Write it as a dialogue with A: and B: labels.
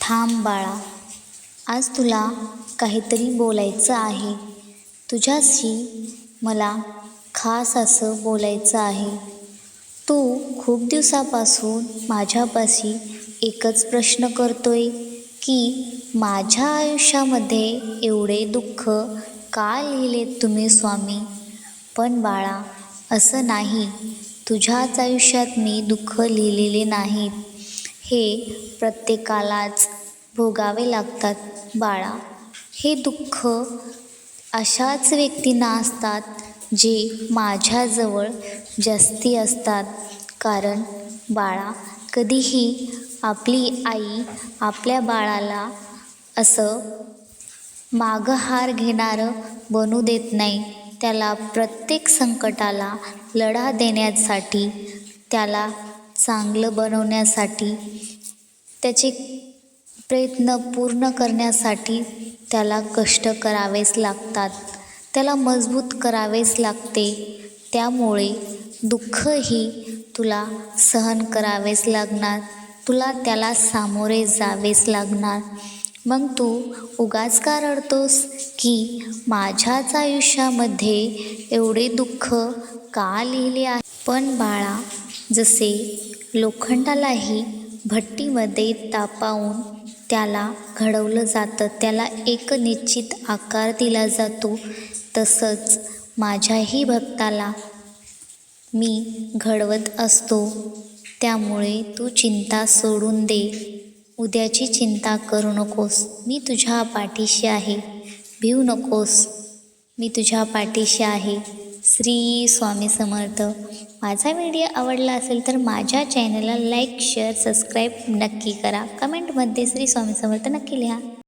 A: थांब बाळा, आज तुला काहीतरी बोलायचं आहे. तुझ्याशी मला खास असं बोलायचं आहे. तू खूप दिवसापासून माझ्यापाशी एकच प्रश्न करतोय की माझ्या आयुष्यामध्ये एवढे दुःख का लिहिलेत तुम्ही स्वामी? पण बाळा, असं नाही. तुझ्याच आयुष्यात मी दुःख लिहिलेले नाहीत. हे प्रत्येकालाच भोगावे लागतात बाळा. हे दुःख अशाच व्यक्तींना असतात जे माझ्याजवळ जास्ती असतात. कारण बाळा, कधीही आपली आई आपल्या बाळाला असं मागहार घेणारं बनू देत नाही. त्याला प्रत्येक संकटाला लढा देण्यासाठी, त्याला चांगलं बनवण्यासाठी, त्याचे प्रयत्न पूर्ण करण्यासाठी त्याला कष्ट करावेच लागतात. त्याला मजबूत करावेच लागते. त्यामुळे दुःखही तुला सहन करावेच लागणार. तुला त्याला सामोरे जावेच लागणार. मग तू उगाच का रडतोस की माझ्याच आयुष्यामध्ये एवढे दुःख का लिहिले आहे? पण बाळा, जसे लोखंडालाही भट्टीमध्ये तापावून त्याला घडवलं जातं, त्याला एक निश्चित आकार दिला जातो, तसंच माझ्याही भक्ताला मी घडवत असतो. त्यामुळे तू चिंता सोडून दे. उद्याची चिंता करू नकोस. मी तुझ्या पाठीशी आहे. भिवू नकोस. मी तुझ्या पाठीशी आहे. श्री स्वामी समर्थ. माझा व्हिडिओ आवडला असेल तर माझ्या चॅनलला लाईक, शेअर, सबस्क्राईब नक्की करा. कमेंटमध्ये श्री स्वामी समर्थ नक्की लिहा.